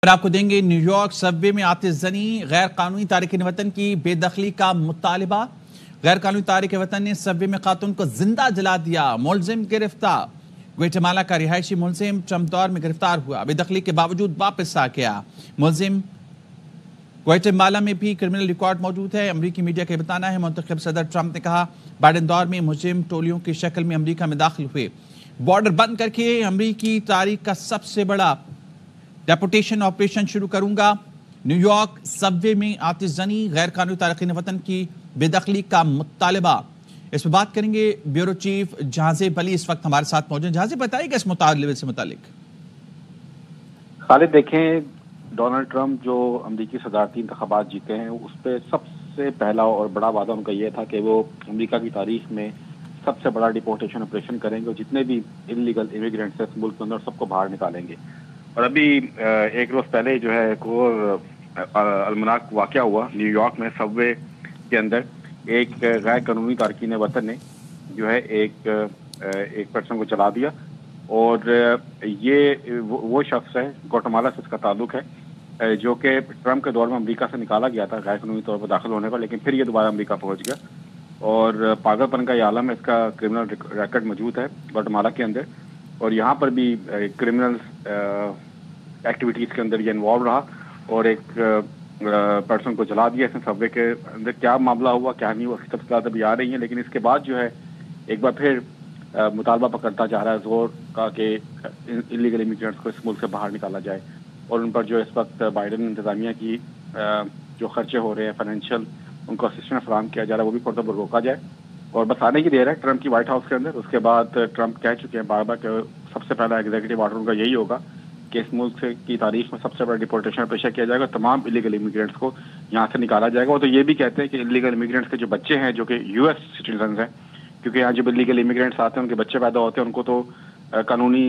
اور آپ کو دیں گے نیو یارک سب وے میں آتش زنی، غیر قانونی تارکین وطن کی بے دخلی کا مطالبہ۔ غیر قانونی تارکین وطن نے سب وے میں خاتون کو زندہ جلا دیا، ملزم گرفتار۔ گویٹمالا کا رہائشی ملزم ٹرمپ دور میں گرفتار ہوا، بے دخلی کے باوجود واپس آ گیا۔ ملزم گویٹمالا میں بھی کرمنل ریکارڈ موجود ہے۔ امریکی میڈیا کا بتانا ہے منتخب صدر ٹرمپ نے کہا بائیڈن دور میں مجرم ٹولیوں کی شکل میں امریکہ میں داخل ہوئے، بارڈر بند کر کے امریکی تاریخ کا سب سے بڑا ڈیپورٹیشن آپریشن شروع کروں گا۔ نیو یارک سب وے میں آتش زنی، غیر قانونی تارکین وطن کی بے دخلی کا مطالبہ۔ اس پہ بات کریں گے بیورو چیف جہازیب علی اس وقت ہمارے ساتھ موجود ہیں۔ جہازیب بتائیے کہ اس مطالبے سے متعلق۔ خالد دیکھیں، ڈونلڈ ٹرمپ جو امریکی صدارتی انتخابات جیتے ہیں اس پہ سب سے پہلا اور بڑا وعدہ ان کا یہ تھا کہ وہ امریکہ کی تاریخ میں سب سے بڑا ڈیپورٹیشن آپریشن کریں گے اور جتنے بھی انلیگل امیگرینٹس ہیں اس ملک کے اندر سب کو باہر نکالیں گے۔ اور ابھی ایک روز پہلے جو ہے ایک اور المناک واقعہ ہوا نیو یارک میں، سب وے کے اندر ایک غیر قانونی تارکین وطن نے جو ہے ایک پرسن کو چلا دیا، اور یہ وہ شخص ہے، گوٹمالا سے اس کا تعلق ہے، جو کہ ٹرمپ کے دور میں امریکہ سے نکالا گیا تھا غیر قانونی طور پر داخل ہونے پر، لیکن پھر یہ دوبارہ امریکہ پہنچ گیا اور پاگل پن کا یہ عالم ہے۔ اس کا کرمنل ریکارڈ موجود ہے گوٹمالا کے اندر، اور یہاں پر بھی کرمنل ایکٹیویٹیز کے اندر یہ انوالو رہا اور ایک پرسن کو جلا دیا اس نے سب وے کے اندر۔ کیا معاملہ ہوا کیا نہیں ہوا اس کی تفصیلات ابھی آ رہی ہیں، لیکن اس کے بعد جو ہے ایک بار پھر مطالبہ پکڑتا جا رہا ہے زور کا کہ انلیگل امیگرینٹس کو اس ملک سے باہر نکالا جائے، اور ان پر جو اس وقت بائیڈن انتظامیہ کی جو خرچے ہو رہے ہیں فائنینشیل، ان کو اسسٹنس فراہم کیا جا رہا ہے، وہ بھی فوراً روکا جائے۔ اور بس آنے کی دیر ہے ٹرمپ کی وائٹ ہاؤس کے اندر۔ اس کے بعد ٹرمپ کہہ چکے ہیں بار بار کہ سب سے پہلا ایگزیکٹو آرڈر ان کا یہی ہوگا کہ اس ملک کی تاریخ میں سب سے بڑا ڈیپورٹیشن پیشہ کیا جائے گا، تمام انلیگل امیگرینٹس کو یہاں سے نکالا جائے گا۔ وہ تو یہ بھی کہتے ہیں کہ انلیگل امیگرینٹس کے جو بچے ہیں جو کہ یو ایس سٹیزنز ہیں، کیونکہ یہاں جب انلیگل امیگرینٹس آتے ہیں ان کے بچے پیدا ہوتے ہیں، ان کو تو قانونی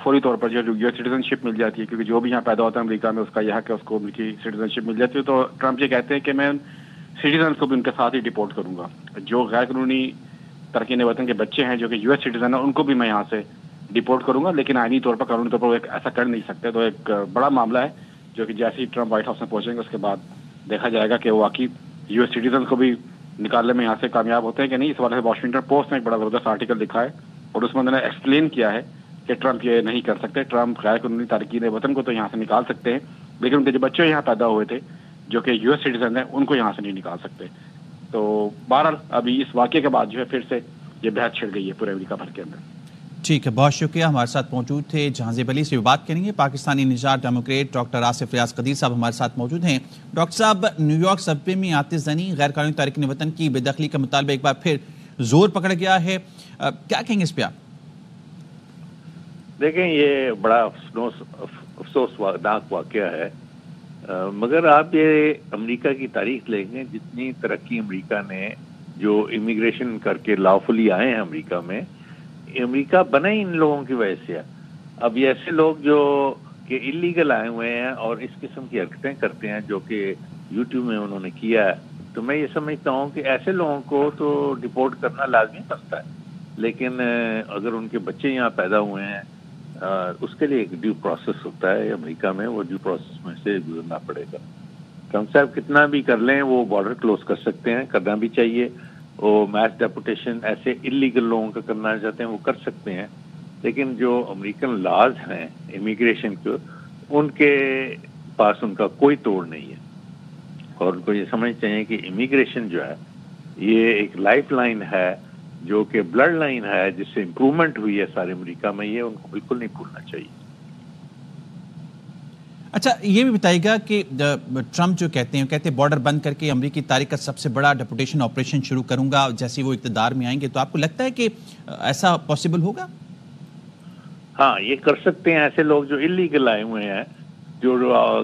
فوری طور پر جو یو ایس سٹیزن شپ مل جاتی ہے، کیونکہ جو بھی یہاں پیدا ہوتا ہے امریکہ میں اس کا یہ ہے کہ اس کو امریکی سٹیزن شپ مل جاتی ہے۔ تو ٹرمپ یہ کہتے ہیں کہ میں سٹیزنس کو بھی ان کے ساتھ ہی ڈیپورٹ کروں گا، جو غیر قانونی تارکین وطن کے بچے ہیں جو کہ یو ایس سٹیزن ہیں ان کو بھی میں یہاں سے ڈیپورٹ کروں گا، لیکن آئینی طور پر قانونی طور پر وہ ایسا کر نہیں سکتے۔ تو ایک بڑا معاملہ ہے جو کہ جیسے ہی ٹرمپ وائٹ ہاؤس میں پہنچیں گے اس کے بعد دیکھا جائے گا کہ وہ واقعی یو ایس سٹیزن کو بھی نکالنے میں یہاں سے کامیاب ہوتے ہیں کہ نہیں۔ اس حوالے سے واشنگٹن پوسٹ نے ایک بڑا زبردست آرٹیکل لکھا ہے اور اس میں انہوں نے ایکسپلین کیا ہے کہ ٹرمپ یہ نہیں کر سکتے۔ ٹرمپ غیر قانونی تارکین وطن کو تو یہاں سے نکال سکتے ہیں، لیکن ان کے جو بچے یہاں پیدا ہوئے تھے جو کہ یو ایس سٹیزن ہیں ان کو یہاں سے نہیں نکال سکتے۔ تو بہرحال ابھی اس واقعے کے بعد جو ہے پھر سے یہ بحث چھڑ گئی ہے پورے امریکہ بھر کے اندر۔ ٹھیک ہے، بہت شکریہ۔ ہمارے ساتھ موجود تھے جہازیب علی، سے بات کریں گے پاکستانی نژاد ڈیموکریٹ ڈاکٹر آصف ریاض قدیر صاحب ہمارے ساتھ موجود ہیں۔ ڈاکٹر صاحب، نیو یارک سب وے میں آتش زنی، غیر قانونی تارکین وطن کی بے دخلی کا مطالبہ ایک بار پھر زور پکڑ گیا ہے، کیا کہیں گے اس پہ آپ؟ دیکھیں، یہ بڑا افسوسناک واقعہ ہے، مگر آپ یہ امریکہ کی تاریخ لیں گے، جتنی ترقی امریکہ نے جو امیگریشن کر کے لافلی آئے ہیں امریکہ میں، امریکہ بنا ہی ان لوگوں کی وجہ سے ہے۔ اب یہ ایسے لوگ جو کہ انلیگل آئے ہوئے ہیں اور اس قسم کی حرکتیں کرتے ہیں جو کہ یوٹیوب میں انہوں نے کیا ہے، تو میں یہ سمجھتا ہوں کہ ایسے لوگوں کو تو ڈیپورٹ کرنا لازمی بنتا ہے، لیکن اگر ان کے بچے یہاں پیدا ہوئے ہیں اس کے لیے ایک ڈیو پروسیس ہوتا ہے امریکہ میں، وہ ڈیو پروسیس میں سے گزرنا پڑے گا۔ ٹرمپ صاحب کتنا بھی کر لیں، وہ بارڈر کلوز کر سکتے ہیں، کرنا بھی چاہیے، وہ میس ڈیپورٹیشن ایسے انلیگل لوگوں کا کرنا چاہتے ہیں وہ کر سکتے ہیں، لیکن جو امریکن لاز ہیں امیگریشن کے، ان کے پاس ان کا کوئی توڑ نہیں ہے، اور ان کو یہ سمجھنا چاہیے کہ امیگریشن جو ہے یہ ایک لائف لائن ہے، جو کہ بلڈ لائن ہے، جس سے امپرومنٹ ہوئی ہے سارے امریکہ میں، یہ ان کو بالکل نہیں بھولنا چاہیے۔ اچھا، یہ بھی بتائیے گا کہ ٹرمپ جو کہتے ہیں بارڈر بند کر کے امریکی تاریخ کا سب سے بڑا ڈیپورٹیشن آپریشن شروع کروں گا جیسے وہ اقتدار میں آئیں گے، تو آپ کو لگتا ہے کہ ایسا پاسبل ہوگا؟ ہاں، یہ کر سکتے ہیں۔ ایسے لوگ جو انلیگل آئے ہوئے ہیں، جو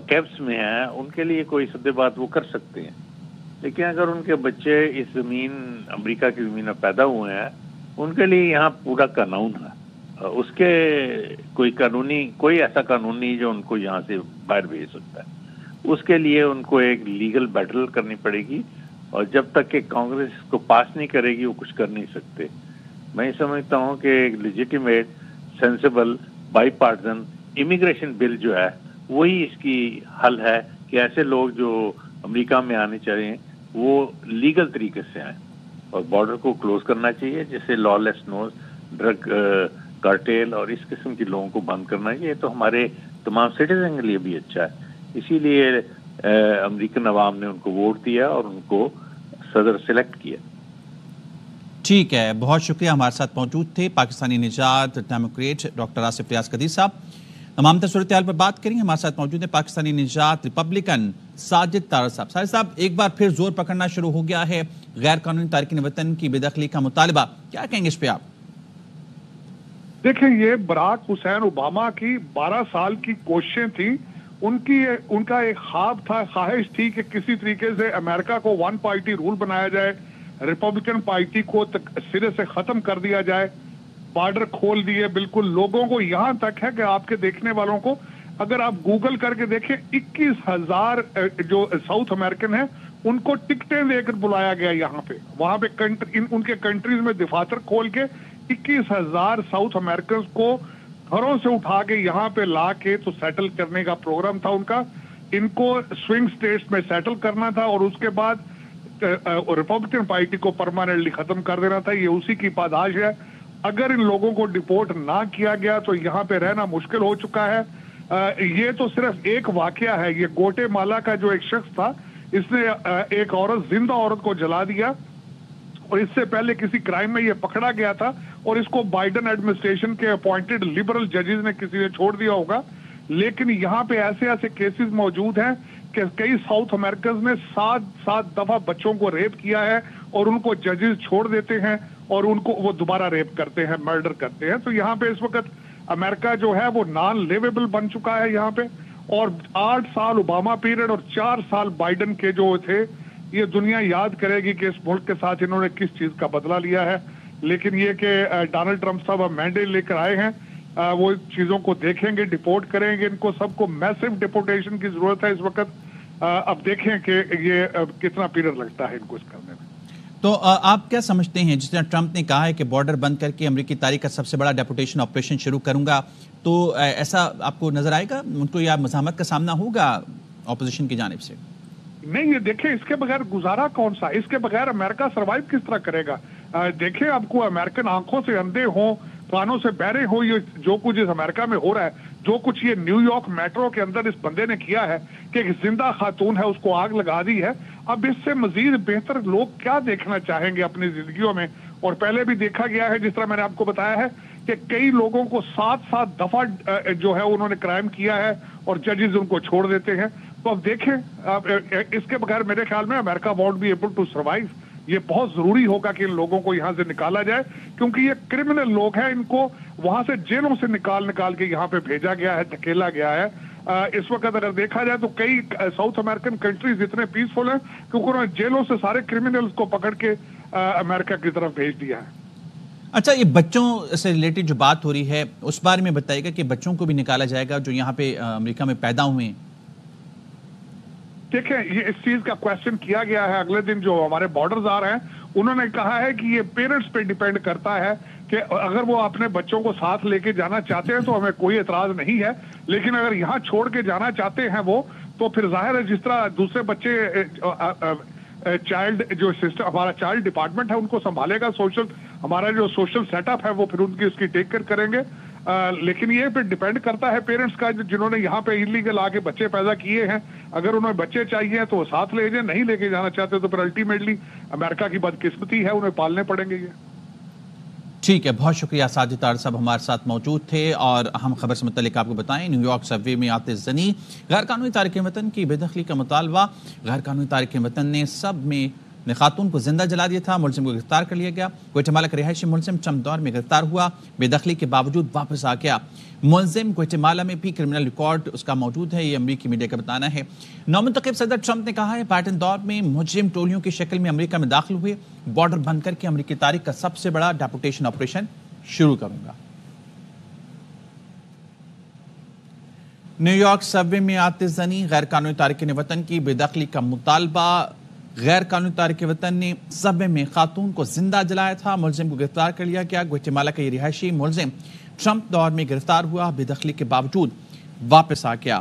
کیمپس میں ہیں، ان کے لیے کوئی سدے بات وہ کر سکتے ہیں، لیکن اگر ان کے بچے اس زمین امریکہ کی زمین میں پیدا ہوئے ہیں، ان کے لیے یہاں پورا قانون ہے، اس کے کوئی ایسا قانون نہیں جو ان کو یہاں سے باہر بھیج سکتا ہے۔ اس کے لیے ان کو ایک لیگل بیٹل کرنی پڑے گی، اور جب تک کہ کانگریس اس کو پاس نہیں کرے گی وہ کچھ کر نہیں سکتے۔ میں سمجھتا ہوں کہ ایک legitimate, sensible, bipartisan immigration bill جو ہے وہی اس کی حل ہے کہ ایسے لوگ جو امریکہ میں آنے چاہیں وہ لیگل طریقے سے آئیں، اور بارڈر کو کلوز کرنا چاہیے، جیسے لا لیس نوز، ڈرگ کارٹیل اور اس قسم کے لوگوں کو بند کرنا چاہیے. تو ہمارے تمام سٹیزن کے لیے بھی اچھا ہے. اسی لیے امریکن عوام نے ان کو ووٹ دیا اور ان کو صدر سلیکٹ کیا. ٹھیک ہے، بہت شکریہ. ہمارے ساتھ موجود تھے پاکستانی نژاد ڈیموکریٹ ڈاکٹر آصف ریاض قدیر صاحب. تمام صورتحال پر بات کریں. ہمارے ساتھ موجود ہیں پاکستانی نژاد ریپبلکن ساجد طارق صاحب. ساجد صاحب، ایک بار پھر زور پکڑنا شروع ہو گیا ہے غیر قانونی تارکین وطن کی بے دخلی کا مطالبہ، کیا کہیں گے اس پہ آپ؟ دیکھیں، یہ براک حسین اوباما کی 12 سال کی کوششیں تھیں. ان کا ایک خواب تھا، خواہش تھی کہ کسی طریقے سے امریکہ کو ون پارٹی رول بنایا جائے، ریپبلکن پارٹی کو سرے سے ختم کر دیا جائے، بارڈر کھول دیے. بالکل لوگوں کو یہاں تک ہے کہ آپ کے دیکھنے والوں کو اگر آپ گوگل کر کے دیکھیں 21,000 جو ساؤتھ امریکن ہیں ان کو ٹکٹیں دے کر بلایا گیا یہاں پہ. وہاں پہ ان کے کنٹریز میں دفاتر کھول کے 21,000 ساؤتھ امریکنز کو گھروں سے اٹھا کے یہاں پہ لا کے تو سیٹل کرنے کا پروگرام تھا ان کا. ان کو سوئنگ سٹیٹس میں سیٹل کرنا تھا اور اس کے بعد ریپبلکن پارٹی کو پرماننٹلی ختم کر دینا تھا. یہ اسی کی پاداش ہے. اگر ان لوگوں کو ڈپورٹ نہ کیا گیا تو یہاں پہ رہنا مشکل ہو چکا ہے. یہ تو صرف ایک واقعہ ہے. یہ گوٹے مالا کا جو ایک شخص تھا، اس نے ایک زندہ عورت کو جلا دیا اور اس سے پہلے کسی کرائم میں یہ پکڑا گیا تھا اور اس کو بائیڈن ایڈمنسٹریشن کے اپوائنٹڈ لبرل ججز نے کسی نے چھوڑ دیا ہوگا. لیکن یہاں پہ ایسے کیسز موجود ہیں کہ کئی ساؤتھ امریکنز نے 7 دفعہ بچوں کو ریپ کیا ہے اور ان کو ججز چھوڑ دیتے ہیں اور ان کو وہ دوبارہ ریپ کرتے ہیں، مرڈر کرتے ہیں. تو یہاں پہ اس وقت امریکہ جو ہے وہ نان لیویبل بن چکا ہے یہاں پہ. اور 8 سال اوباما پیریڈ اور 4 سال بائیڈن کے جو تھے، یہ دنیا یاد کرے گی کہ اس ملک کے ساتھ انہوں نے کس چیز کا بدلہ لیا ہے. لیکن یہ کہ ڈونلڈ ٹرمپ صاحب اب مینڈیٹ لے کر آئے ہیں، وہ چیزوں کو دیکھیں گے، ڈپورٹ کریں گے. ان کو سب کو میسو ڈپورٹیشن کی ضرورت ہے اس وقت. اب دیکھیں کہ یہ کتنا پیریڈ لگتا ہے ان کو اس کرنے میں. تو آپ کیا سمجھتے ہیں، جس طرح ٹرمپ نے کہا ہے کہ بارڈر بند کر کے امریکی تاریخ کا سب سے بڑا ڈیپورٹیشن آپریشن شروع کروں گا، تو ایسا آپ کو نظر آئے گا ان کو یا مزاحمت کا سامنا ہوگا اپوزیشن کی جانب سے؟ نہیں، یہ دیکھیں اس کے بغیر گزارا کون سا، اس کے بغیر امریکہ سروائیو کس طرح کرے گا. دیکھیں آپ کو امریکن آنکھوں سے اندھے ہوں، کانوں سے بہرے ہوں، یہ جو کچھ اس امریکہ میں ہو رہا ہے، جو کچھ یہ نیو یارک میٹرو کے اندر اس بندے نے کیا ہے کہ ایک زندہ خاتون ہے اس کو آگ لگا دی ہے. اب اس سے مزید بہتر لوگ کیا دیکھنا چاہیں گے اپنی زندگیوں میں. اور پہلے بھی دیکھا گیا ہے، جس طرح میں نے آپ کو بتایا ہے کہ کئی لوگوں کو 7 دفعہ جو ہے انہوں نے کرائم کیا ہے اور ججز ان کو چھوڑ دیتے ہیں. تو اب دیکھیں اس کے بغیر میرے خیال میں امریکہ won't be able to survive. یہ بہت ضروری ہوگا کہ ان لوگوں کو یہاں سے نکالا جائے، کیونکہ یہ کرمنل لوگ ہیں. ان کو وہاں سے جیلوں سے نکال کے یہاں پہ بھیجا گیا ہے، دھکیلا گیا ہے. اس وقت اگر دیکھا جائے تو کئی ساؤتھ امریکن کنٹریز اتنے پیسفل ہیں کیونکہ انہوں نے جیلوں سے سارے کرمنلز کو پکڑ کے امریکہ کی طرف بھیج دیا ہے. اچھا، یہ بچوں سے ریلیٹڈ جو بات ہو رہی ہے اس بارے میں بتائیے گا کہ بچوں کو بھی نکالا جائے گا جو یہاں پہ امریکہ میں پیدا ہوئے ہیں؟ دیکھیں، یہ اس چیز کا کویسچن کیا گیا ہے. اگلے دن جو ہمارے بارڈرز آ رہے ہیں انہوں نے کہا ہے کہ یہ پیرنٹس پہ ڈیپینڈ کرتا ہے کہ اگر وہ اپنے بچوں کو ساتھ لے کے جانا چاہتے ہیں تو ہمیں کوئی اعتراض نہیں ہے. لیکن اگر یہاں چھوڑ کے جانا چاہتے ہیں وہ، تو پھر ظاہر ہے جس طرح دوسرے بچے چائلڈ جو سسٹم ہمارا چائلڈ ڈپارٹمنٹ ہے ان کو سنبھالے گا، ہمارا جو سوشل سیٹ اپ ہے وہ پھر ان کی اس کی ٹیک کیئر کریں گے. لیکن یہ پہ ڈیپینڈ کرتا ہے پیرنٹس کا جنہوں نے یہاں پہ انلیگل آ کے بچے پیدا کیے ہیں. اگر انہیں بچے چاہیے تو وہ ساتھ لے جائیں، نہیں لے کے جانا چاہتے تو پھر الٹیمیٹلی امریکہ کی بدقسمتی ہے، انہیں پالنے پڑیں گے. یہ ٹھیک ہے، بہت شکریہ. ساجد طارق صاحب ہمارے ساتھ موجود تھے اور اہم خبر سے متعلق آپ کو بتائیں. نیو یارک سب وے میں آتش زنی، غیر قانونی تارکین وطن کی بے دخلی کا مطالبہ. غیر قانونی تارکین وطن نے سب میں خاتون کو زندہ جلا دیا تھا. ملزم کو گرفتار کر لیا گیا. گوئٹمالا کا رہائشی ملزم ٹرمپ دور میں گرفتار ہوا، بے دخلی کے باوجود واپس آ گیا. ملزم گوئٹمالا میں بھی کرمنل ریکارڈ اس کا موجود ہے، یہ امریکی میڈیا کا بتانا ہے. نومنتخب صدر ٹرمپ نے کہا ہے بائیڈن دور میں مجرم ٹولیوں کی شکل میں امریکہ میں داخل ہوئے، بارڈر بند کر کے امریکی تاریخ کا سب سے بڑا ڈیپورٹیشن آپریشن شروع کروں گا. نیو یارک سب وے میں آتش زنی، غیر قانونی تارکین وطن کی بے دخلی کا مطالبہ. غیر قانونی تارکین وطن نے سب وے میں خاتون کو زندہ جلایا تھا. ملزم کو گرفتار کر لیا گیا. گوئٹمالا کا یہ رہائشی ملزم ٹرمپ دور میں گرفتار ہوا، بے دخلی کے باوجود واپس آ گیا.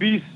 20